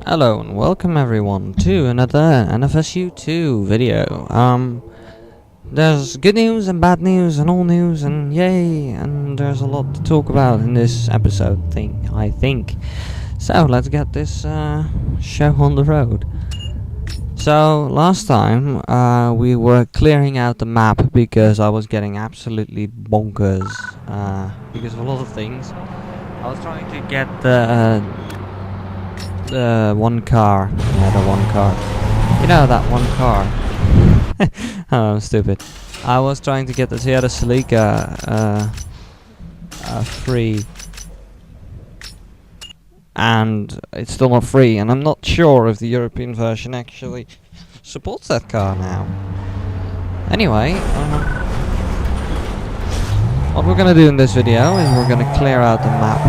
Hello and welcome everyone to another NFSU 2 video. There's good news and bad news and all news and yay, and there's a lot to talk about in this episode I think. So let's get this show on the road. So last time we were clearing out the map because I was getting absolutely bonkers because of a lot of things. I was trying to get the one car. Yeah, the one car. You know, that one car. Oh, I'm stupid. I was trying to get the Toyota Celica free. And it's still not free, and I'm not sure if the European version actually supports that car now. Anyway, what we're gonna do in this video is we're gonna clear out the map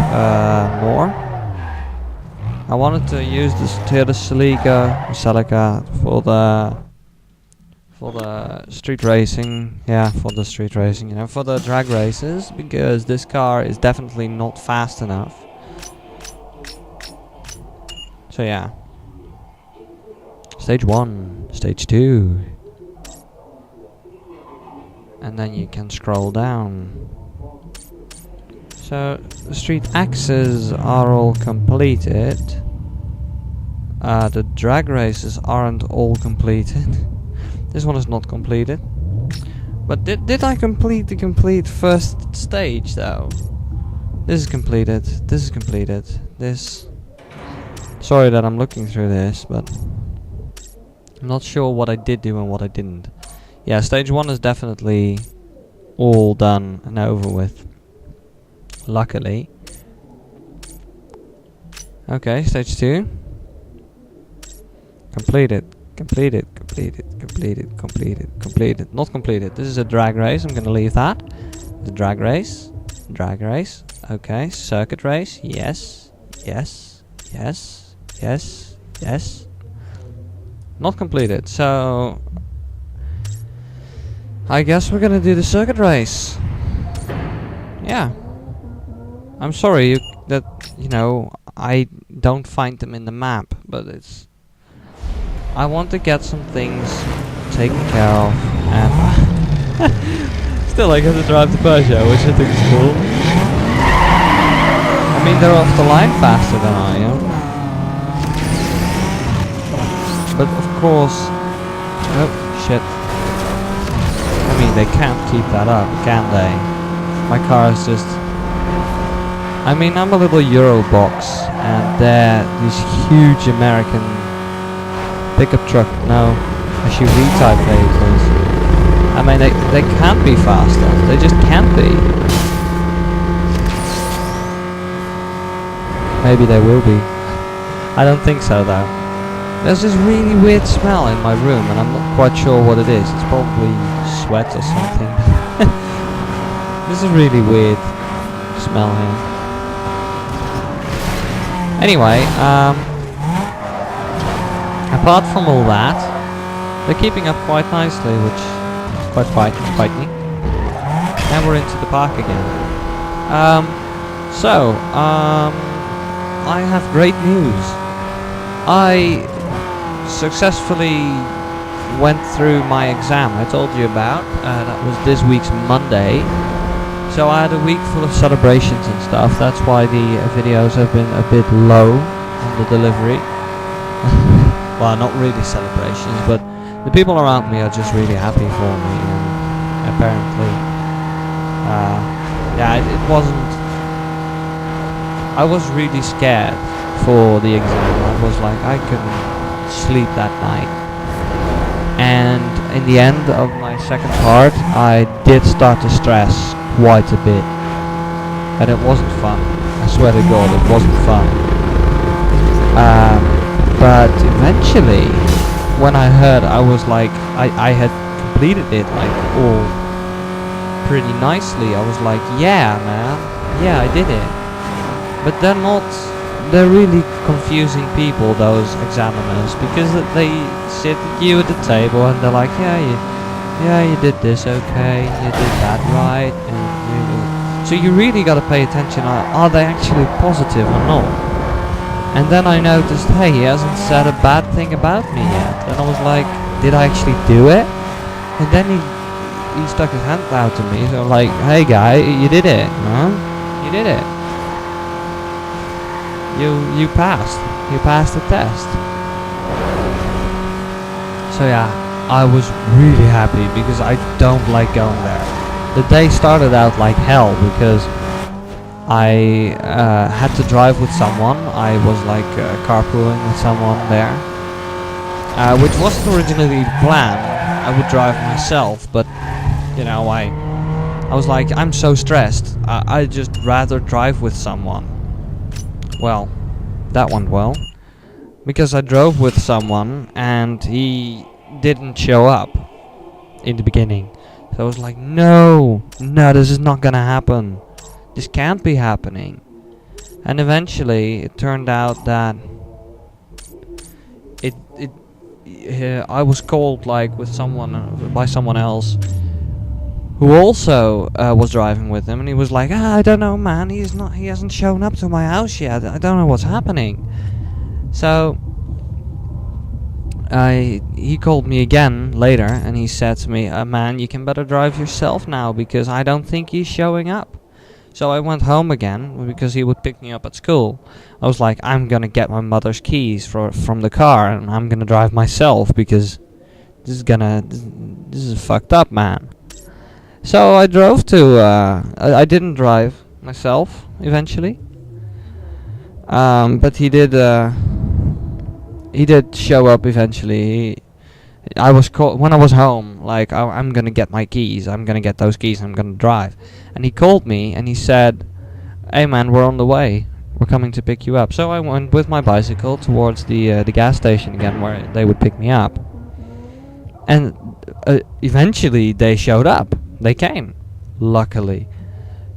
more. I wanted to use this Toyota Celica for the street racing, for the street racing, for the drag races, because this car is definitely not fast enough. So yeah, stage 1, stage 2, and then you can scroll down. So the street axes are all completed. The drag races aren't all completed. This one is not completed. But did I complete the complete first stage though? This is completed. This is completed. This. Sorry that I'm looking through this, but I'm not sure what I did do and what I didn't. Yeah, stage 1 is definitely all done and over with. Luckily. Okay, stage 2. Completed. Completed. Completed. Completed. Completed. Completed. Not completed. This is a drag race. I'm gonna leave that. The drag race. Drag race. Okay. Circuit race. Yes. Yes. Yes. Yes. Yes. Not completed. So I guess we're gonna do the circuit race. Yeah. I'm sorry that I don't find them in the map, but it's. I want to get some things taken care of, and still I get to drive the Peugeot, which I think is cool. I mean, they're off the line faster than I am, but of course, oh shit. I mean, they can't keep that up, can they? My car is just. I mean, I'm a little Eurobox, and they're these huge American pickup truck, SUV type vehicles. I mean, they can't be faster. They just can't be. Maybe they will be. I don't think so, though. There's this really weird smell in my room, and I'm not quite sure what it is. It's probably sweat or something. This is really weird smell here. Anyway, apart from all that, they're keeping up quite nicely, which is quite frightening. And we're into the park again. I have great news. I successfully went through my exam I told you about. That was this week's Monday. So I had a week full of celebrations and stuff. That's why the videos have been a bit low on the delivery. Well, not really celebrations, but the people around me are just really happy for me. And apparently, it wasn't. I was really scared for the exam. I was like, I couldn't sleep that night. And in the end of my second part, I did start to stress quite a bit, and it wasn't fun. I swear to God, it wasn't fun. But eventually, when I heard, I was like, I had completed it like all pretty nicely. I was like, yeah, man, yeah, I did it. But they're really confusing people, those examiners, because they sit you at the table and they're like, yeah, you did this okay, you did that right, and so you really got to pay attention. Are they actually positive or not? And then I noticed, hey, he hasn't said a bad thing about me yet. And I was like, did I actually do it? And then he stuck his hand out to me. So I'm like, hey guy, you did it, huh? You did it. You passed. You passed the test. So yeah, I was really happy because I don't like going there. The day started out like hell because I had to drive with someone. I was like carpooling with someone there, which wasn't originally the plan. I would drive myself, but you know, I was like, I'm so stressed. I'd just rather drive with someone. Well, that went well because I drove with someone and he didn't show up in the beginning. So I was like, no, this is not gonna happen. This can't be happening. And eventually it turned out that I was called like with someone by someone else who also was driving with him, and he was like, I don't know, man, he hasn't shown up to my house yet. I don't know what's happening. So he called me again later and he said to me, man, you can better drive yourself now because I don't think he's showing up. So I went home again because he would pick me up at school. I was like, I'm gonna get my mother's keys from the car and I'm gonna drive myself because this is fucked up, man. So I drove to, I didn't drive myself eventually. But he did show up eventually. I was called when I was home, like, I'm gonna get my keys, I'm gonna get those keys, I'm gonna drive. And he called me and he said, hey man, we're on the way, we're coming to pick you up. So I went with my bicycle towards the gas station again where they would pick me up. And eventually they showed up, they came, luckily.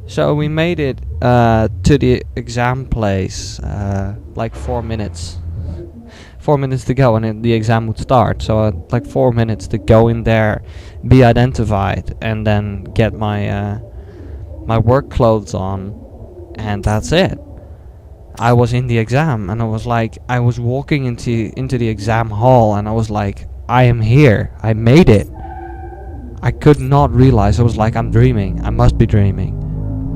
So we made it to the exam place, like 4 minutes. 4 minutes to go and then the exam would start. So like 4 minutes to go in there, be identified, and then get my my work clothes on, and that's it. I was in the exam, and I was like, I was walking into the exam hall, and I was like, I am here. I made it. I could not realize. I was like, I'm dreaming. I must be dreaming.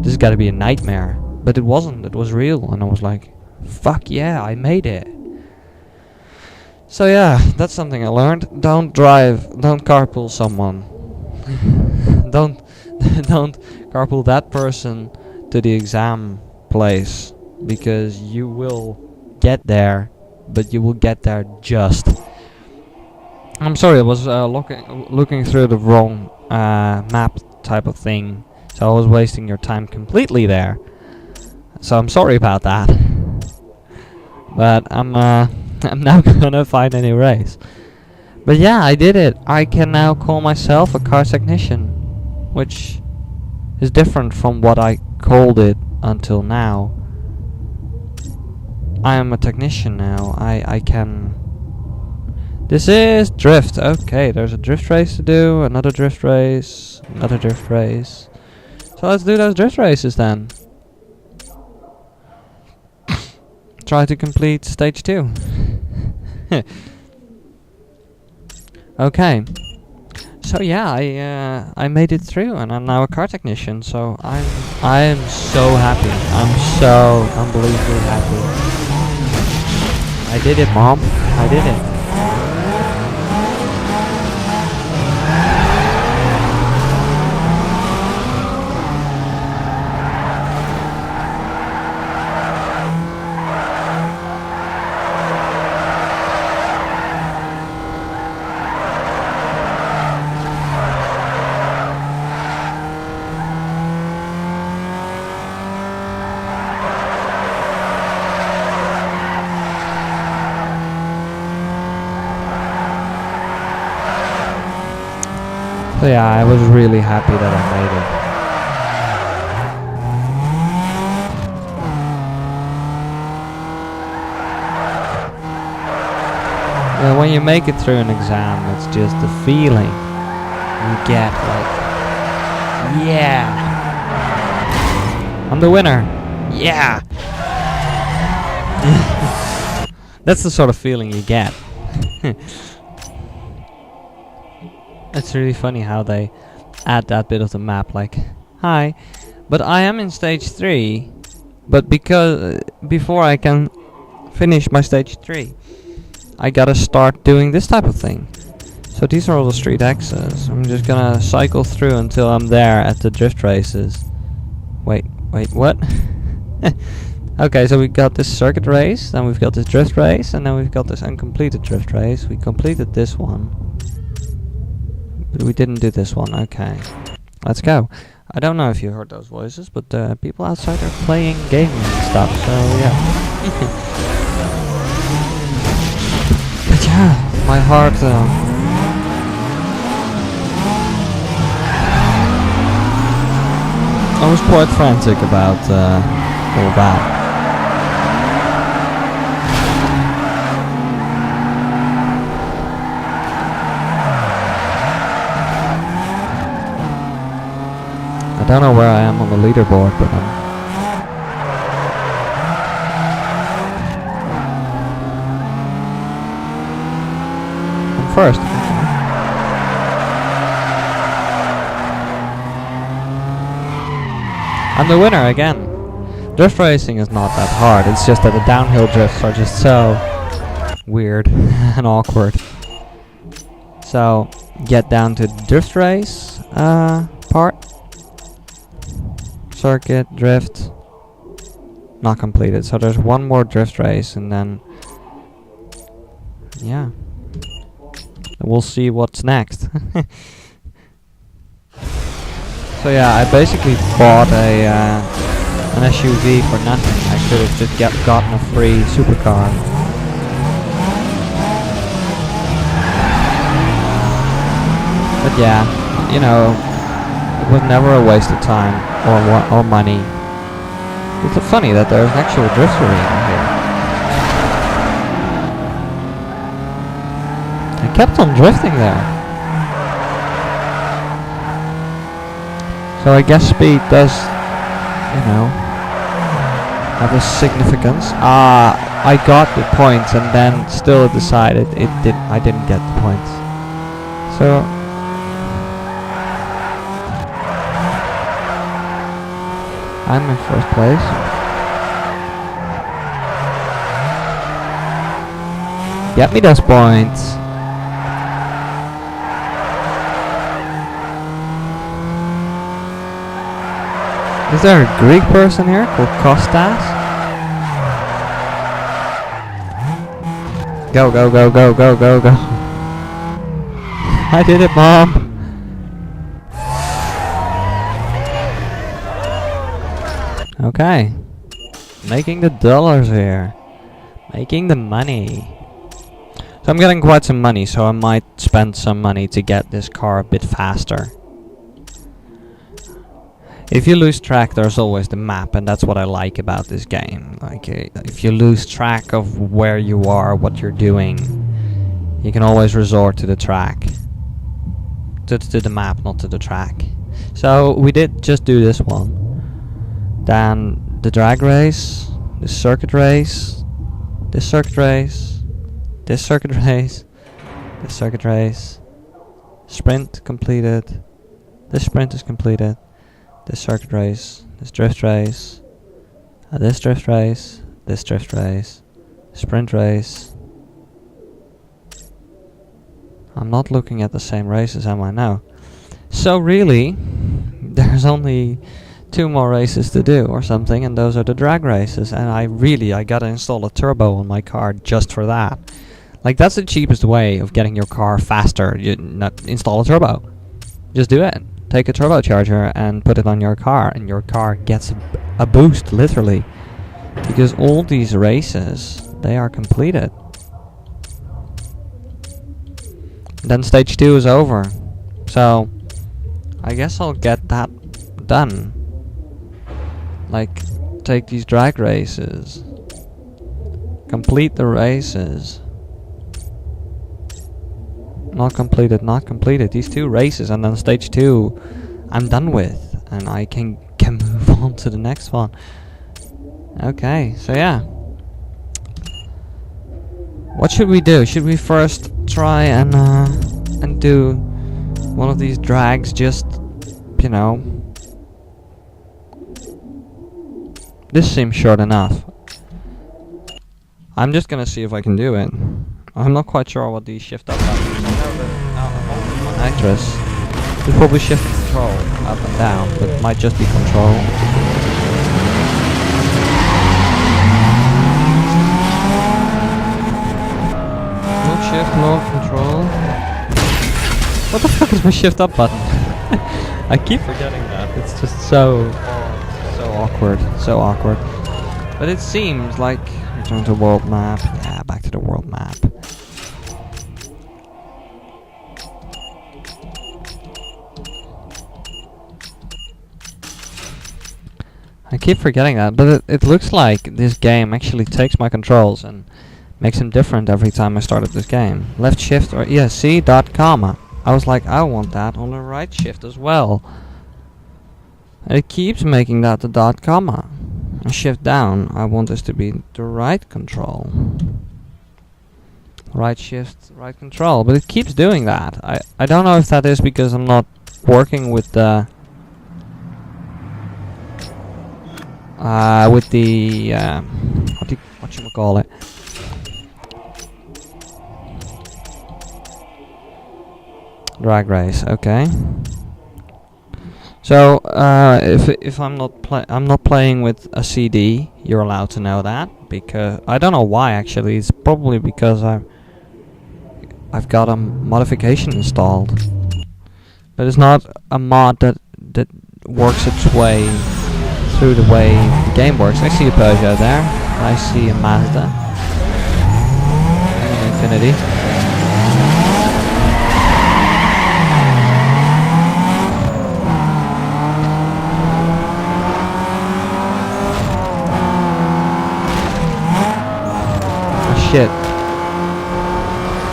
This has got to be a nightmare. But it wasn't. It was real, and I was like, fuck yeah, I made it. So yeah, that's something I learned. Don't carpool someone. don't carpool that person to the exam place, because you will get there, but you will get there just. I'm sorry, I was looking through the wrong map type of thing, so I was wasting your time completely there. So I'm sorry about that. But I'm now gonna find a new race. But yeah, I did it. I can now call myself a car technician, which is different from what I called it until now. I am a technician now. I can... This is drift. Okay, there's a drift race to do, another drift race, another drift race. So let's do those drift races then. Try to complete stage 2. Okay. So yeah, I made it through, and I'm now a car technician. So I am so happy. I'm so unbelievably happy. I did it, Mom. I did it. So yeah, I was really happy that I made it. Yeah, when you make it through an exam, it's just the feeling you get, like, yeah, I'm the winner, yeah. That's the sort of feeling you get. It's really funny how they add that bit of the map, like, hi, but I am in stage 3, but because before I can finish my stage 3, I gotta start doing this type of thing. So these are all the street exits. I'm just gonna cycle through until I'm there at the drift races. Wait, what? Okay, so we got this circuit race, then we've got this drift race, and then we've got this uncompleted drift race. We completed this one, but we didn't do this one. Okay, let's go. I don't know if you heard those voices, but people outside are playing gaming and stuff, so yeah. But yeah, my heart I was quite frantic about all that. I don't know where I am on the leaderboard, but I'm first. I'm the winner again. Drift racing is not that hard, it's just that the downhill drifts are just so weird and awkward. So, get down to the drift race part. Circuit, drift, not completed. So there's one more drift race and then, yeah, we'll see what's next. So yeah, I basically bought an SUV for nothing. I could have just gotten a free supercar. But yeah, you know, it was never a waste of time or money. It's funny that there's an actual drift arena here. I kept on drifting there. So I guess speed does, you know, have a significance. I got the points and then still decided I didn't get the points. So I'm in first place. Get me those points. Is there a Greek person here called Kostas? Go, go, go, go, go, go, go. I did it, Mom. Okay. Making the dollars here. Making the money. So I'm getting quite some money, so I might spend some money to get this car a bit faster. If you lose track, there's always the map, and that's what I like about this game. Like, if you lose track of where you are, what you're doing, you can always resort to the track. To the map, not to the track. So, we did just do this one. Then, the drag race, the circuit race, this circuit race, this circuit race, this circuit race, sprint completed, this sprint is completed. This circuit race, this drift race, this drift race, this drift race, sprint race. I'm not looking at the same races, am I now? So really, there's only 2 more races to do or something, and those are the drag races, and I gotta install a turbo on my car just for that. Like, that's the cheapest way of getting your car faster. You install a turbo. Just do it. Take a turbocharger and put it on your car, and your car gets a boost, literally, because all these races, they are completed. Then stage 2 is over, so I guess I'll get that done. Like, take these drag races, complete the races. Not completed, not completed. These 2 races, and then stage 2 I'm done with, and I can move on to the next one. Okay, so yeah. What should we do? Should we first try and do one of these drags, just, you know... This seems short enough. I'm just gonna see if I can do it. I'm not quite sure what these shift up buttons. I know that on actress, there's probably shift and control up and down, but it might just be control. No shift, no control. What the fuck is my shift up button? I keep forgetting that. It's just so awkward. So awkward. But it seems like... Return to world map. Yeah, back to the world map. I keep forgetting that, but it looks like this game actually takes my controls and makes them different every time I started this game. Left shift or... Yeah, see? Dot comma. I was like, I want that on the right shift as well. And it keeps making that the dot comma. And shift down, I want this to be the right control. Right shift, right control. But it keeps doing that. I don't know if that is because I'm not working with the... whatchamacallit? Drag race, okay. So if I'm not playing with a CD, you're allowed to know that, because I don't know why actually. It's probably because I've got a modification installed, but it's not a mod that works its way through the way the game works. I see a Peugeot there. I see a Mazda and an Infiniti. Shit.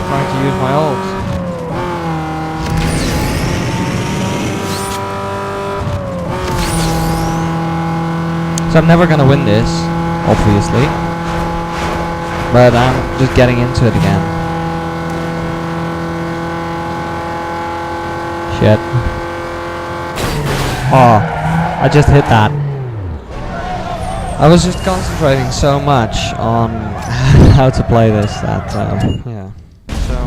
Trying to use my ult. So I'm never gonna win this, obviously. But I'm just getting into it again. Shit. Oh, I just hit that. I was just concentrating so much on how to play this that, yeah. So...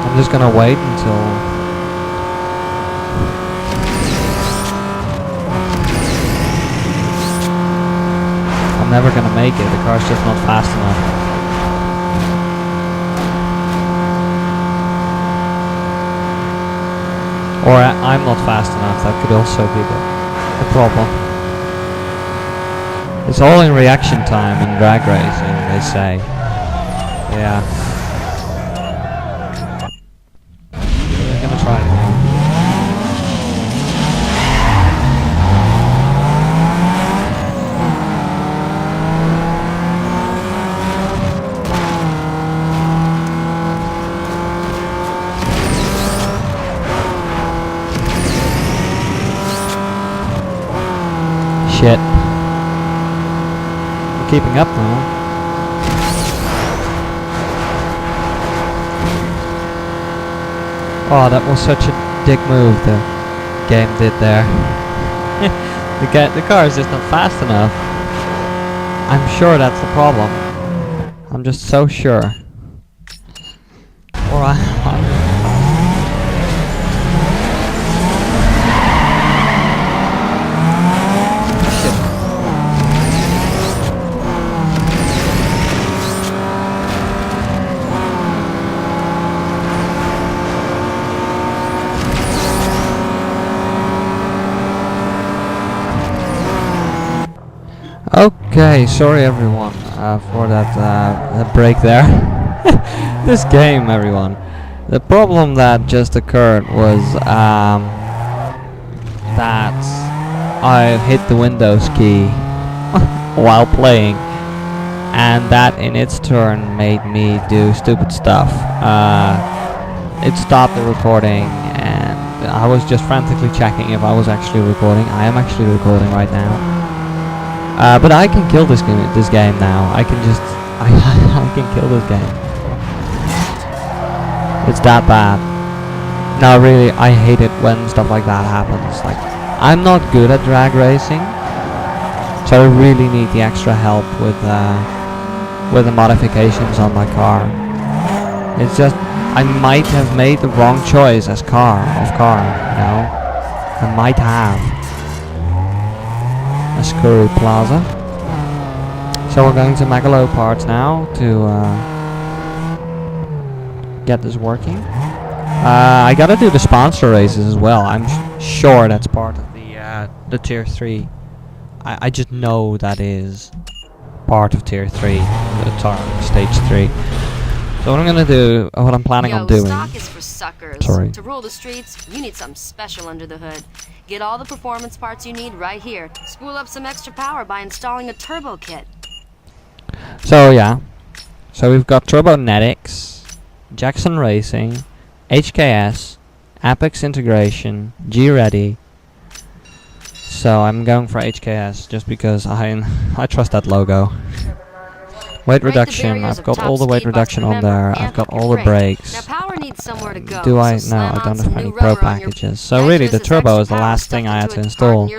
I'm just gonna wait until... I'm never gonna make it, the car's just not fast enough. Or I'm not fast enough, that could also be the problem. It's all in reaction time in drag racing, they say. Yeah. I'm gonna try it again. Shit. I'm keeping up now. Oh, that was such a dick move the game did there. The car is just not fast enough. I'm sure that's the problem. I'm just so sure. Or Okay, sorry everyone for that break there. This game, everyone. The problem that just occurred was that I hit the Windows key while playing, and that in its turn made me do stupid stuff. It stopped the recording, and I was just frantically checking if I was actually recording. I am actually recording right now. But I can kill this game now. I can just I can kill this game. It's that bad. No, really, I hate it when stuff like that happens. Like, I'm not good at drag racing, so I really need the extra help with the modifications on my car. It's just I might have made the wrong choice as car, you know. I might have. Askuru Plaza. So we're going to Megalo Parts now to get this working. I gotta do the sponsor races as well. I'm sure that's part of the tier 3. I just know that is part of tier 3, the stage 3. So what I'm gonna do, what I'm planning on doing. Stock is for suckers. Sorry. To rule the streets, you need something special under the hood. Get all the performance parts you need right here. Spool up some extra power by installing a turbo kit. So yeah, so we've got Turbonetics, Jackson Racing, HKS, Apex Integration, G-Ready. So I'm going for HKS just because I trust that logo. Weight reduction, I've got all the weight reduction on there, I've got all the brakes. Now power needs somewhere to go. Do I? No, I don't have any pro packages. So really the turbo is the last thing I had to install.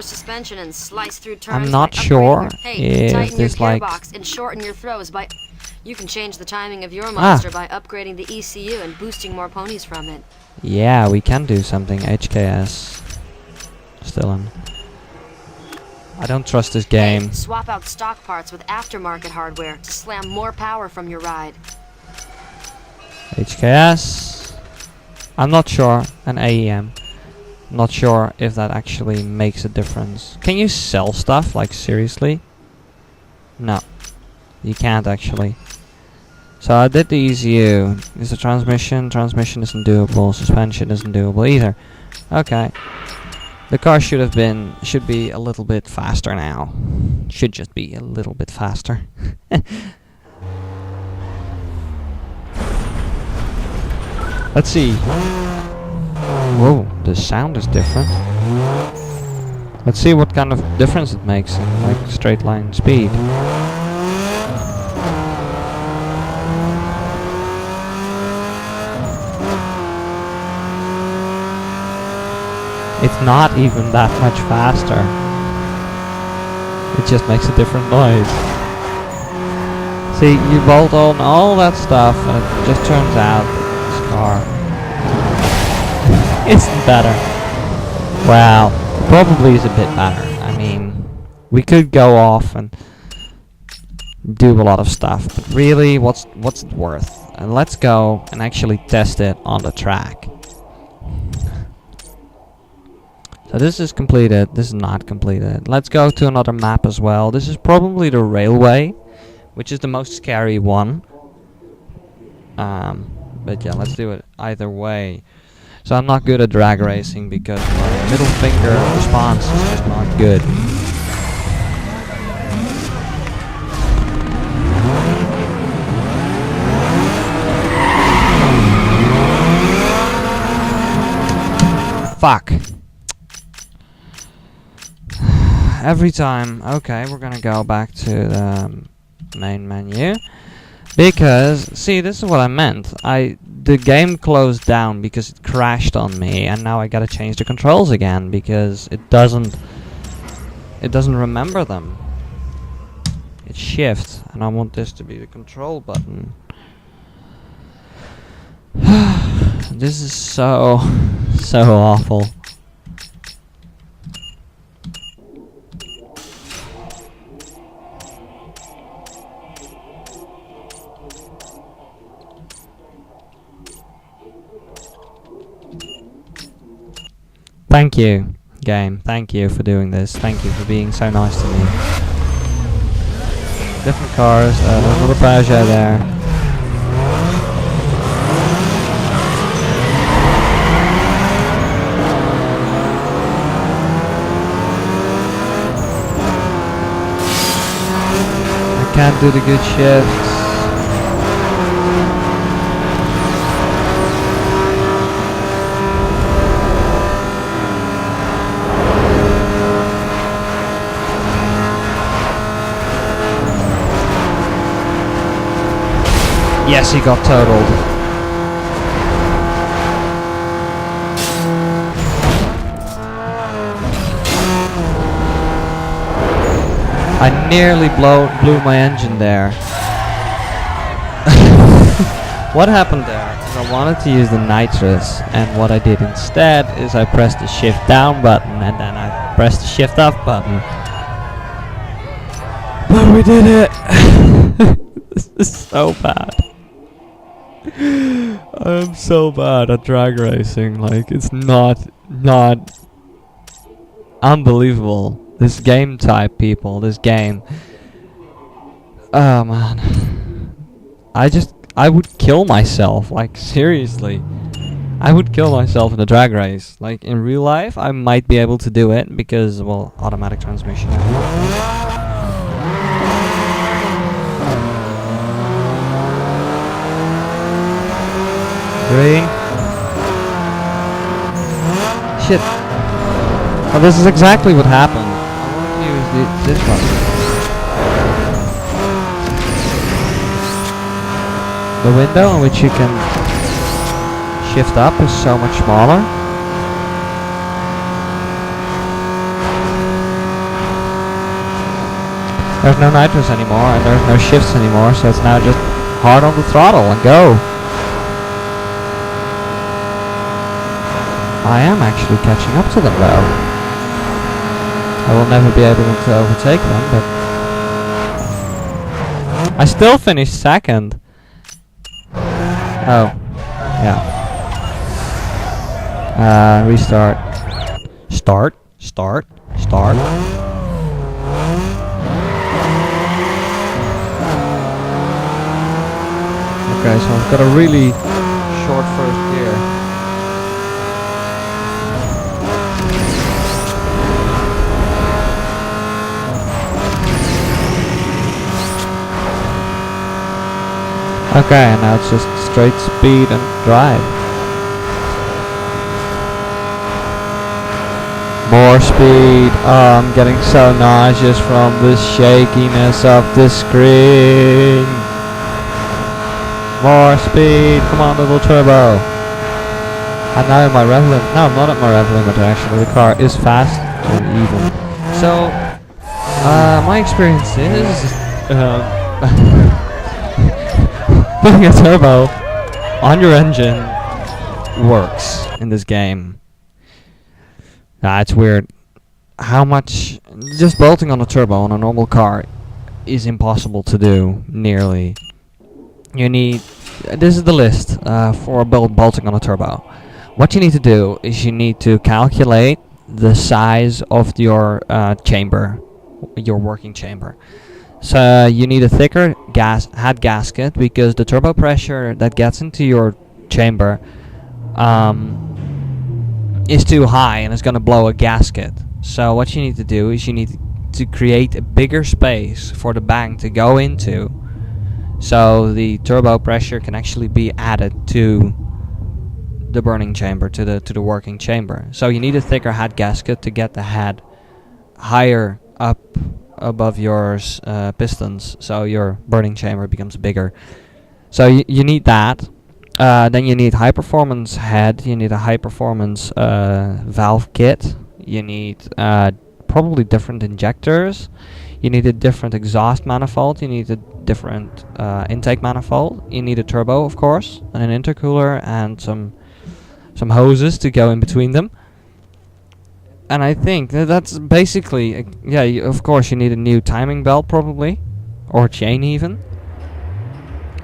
I'm not sure if this like... You can change the timing of your monster by upgrading the ECU and boosting more ponies from it. Yeah, we can do something. HKS. Still in. I don't trust this game. Hey, swap out stock parts with aftermarket hardware to slam more power from your ride. HKS. I'm not sure. An AEM. Not sure if that actually makes a difference. Can you sell stuff? Like, seriously? No. You can't actually. So I did the ECU. Is the transmission? Transmission isn't doable. Suspension isn't doable either. Okay. The car should be a little bit faster now. Should just be a little bit faster. Let's see. Whoa, the sound is different. Let's see what kind of difference it makes in like straight line speed. It's not even that much faster. It just makes a different noise. See, you bolt on all that stuff and it just turns out that this car isn't better. Well, probably is a bit better. I mean, we could go off and do a lot of stuff, but really, what's it worth? And let's go and actually test it on the track. So this is completed, this is not completed. Let's go to another map as well. This is probably the railway, which is the most scary one. But yeah, let's do it either way. So I'm not good at drag racing because my middle finger response is just not good. Fuck. Every time. Okay, we're gonna go back to the main menu. Because, see, this is what I meant. The game closed down because it crashed on me, and now I gotta change the controls again because it doesn't remember them. It's shift, and I want this to be the control button. This is so awful. Thank you, game. Thank you for doing this. Thank you for being so nice to me. Different cars. There's another Peugeot there. I can't do the good shifts. Yes, he got totaled. I nearly blew my engine there. What happened there is I wanted to use the nitrous, and what I did instead is I pressed the shift down button and then I pressed the shift up button. But we did it! This is so bad. I'm so bad at drag racing, like it's not unbelievable. This game type, people, this game. Oh man. I would kill myself, like seriously. I would kill myself in a drag race. Like in real life, I might be able to do it because, well, automatic transmission. Green. Shit. Well, this is exactly what happened. I want to use this one. The window in which you can shift up is so much smaller. There's no nitrous anymore and there's no shifts anymore, so it's now just hard on the throttle and go. I am actually catching up to them though. I will never be able to overtake them, but I still finished second. Oh, yeah. Restart. Start. Okay, so I've got a really short first gear. Okay, and now it's just straight speed and drive. More speed. Oh, I'm getting so nauseous from the shakiness of the screen. More speed. Come on, little turbo. I'm now in my rev limit. No, I'm not at my rev limiter actually. The car is fast and even. So, my experience is putting a turbo on your engine works in this game. It's weird how much just bolting on a turbo on a normal car is impossible to do, nearly. You need, this is the list for bolting on a turbo. What you need to do is you need to calculate the size of your chamber, your working chamber. So you need a thicker head gasket because the turbo pressure that gets into your chamber is too high and it's going to blow a gasket. So what you need to do is you need to create a bigger space for the bang to go into, so the turbo pressure can actually be added to the burning chamber, to the working chamber. So you need a thicker head gasket to get the head higher up above your pistons, so your burning chamber becomes bigger. So you need that. Then you need high performance head. You need a high performance valve kit. You need probably different injectors. You need a different exhaust manifold. You need a different intake manifold. You need a turbo, of course, and an intercooler and some hoses to go in between them. And I think that's basically, of course you need a new timing belt probably, or chain even.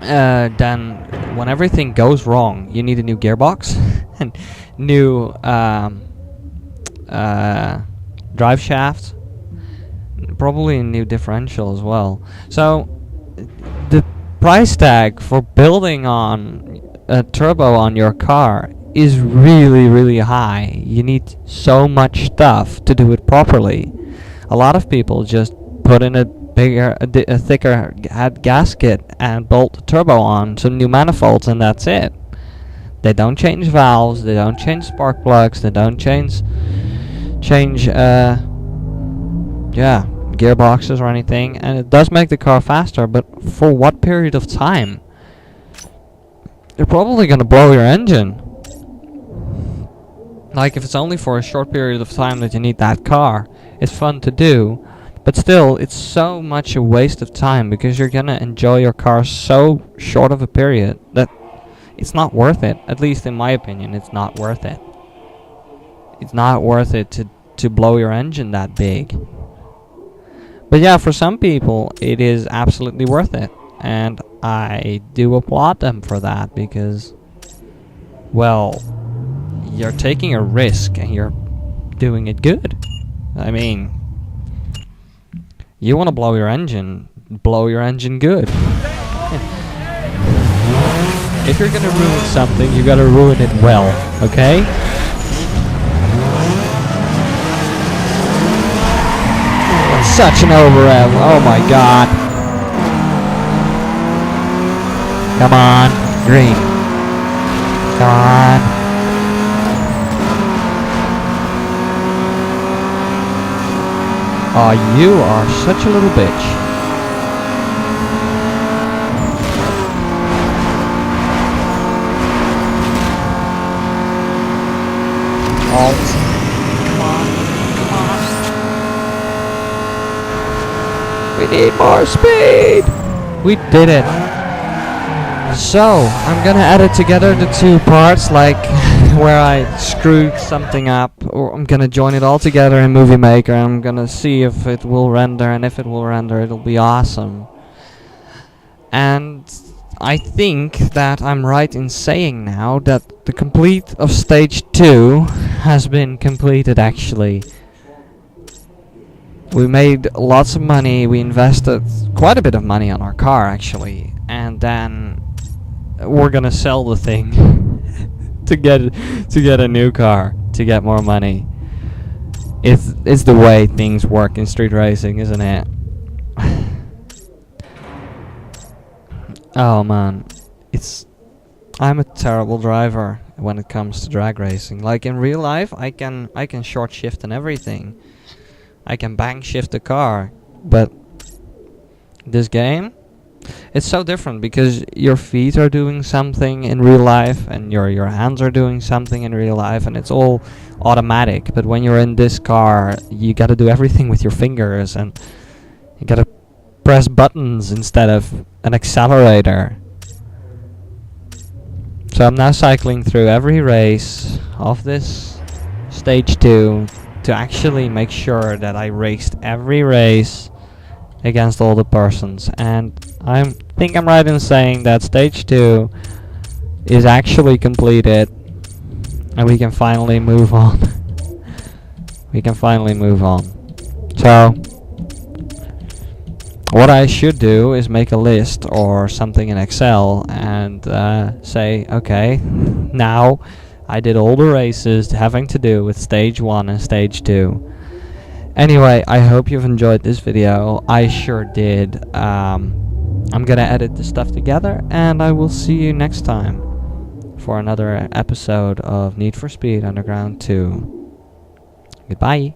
Then when everything goes wrong, you need a new gearbox, and new drive shaft, probably a new differential as well. So the price tag for building on a turbo on your car is really, really high. You need so much stuff to do it properly. A lot of people just put in a a thicker head gasket and bolt the turbo on, some new manifolds, and that's it. They don't change valves, they don't change spark plugs, they don't change gearboxes or anything, and it does make the car faster, but for what period of time? You're probably gonna blow your engine. Like, if it's only for a short period of time that you need that car, it's fun to do, but still, it's so much a waste of time because you're gonna enjoy your car so short of a period that it's not worth it. At least in my opinion, it's not worth it. It's not worth it to blow your engine that big. But yeah, for some people, it is absolutely worth it, and I do applaud them for that because, well, you're taking a risk and you're doing it good. I mean, you want to blow your engine good. If you're gonna ruin something, you gotta ruin it well, okay? Such an over-rev, oh my god. Come on, green. Come on. Oh, you are such a little bitch. Alt. Come on. We need more speed. We did it. So, I'm gonna edit together the two parts, like where I screwed something up, or I'm gonna join it all together in Movie Maker, and I'm gonna see if it will render, and if it will render, it'll be awesome. And I think that I'm right in saying now that the complete of stage 2 has been completed actually. We made lots of money, we invested quite a bit of money on our car actually, and then we're gonna sell the thing to get a new car, to get more money. It's the way things work in street racing, isn't it? Oh man, I'm a terrible driver when it comes to drag racing. Like in real life, I can short shift and everything. I can bang shift the car, but this game, it's so different because your feet are doing something in real life and your hands are doing something in real life, and it's all automatic. But when you're in this car, you gotta do everything with your fingers, and you gotta press buttons instead of an accelerator. So I'm now cycling through every race of this stage 2 to actually make sure that I raced every race against all the persons, and I think I'm right in saying that stage 2 is actually completed, and we can finally move on. We can finally move on. So what I should do is make a list or something in Excel and say, okay, now I did all the races having to do with stage 1 and stage 2. Anyway, I hope you've enjoyed this video. I sure did. I'm gonna edit this stuff together, and I will see you next time for another episode of Need for Speed Underground 2. Goodbye.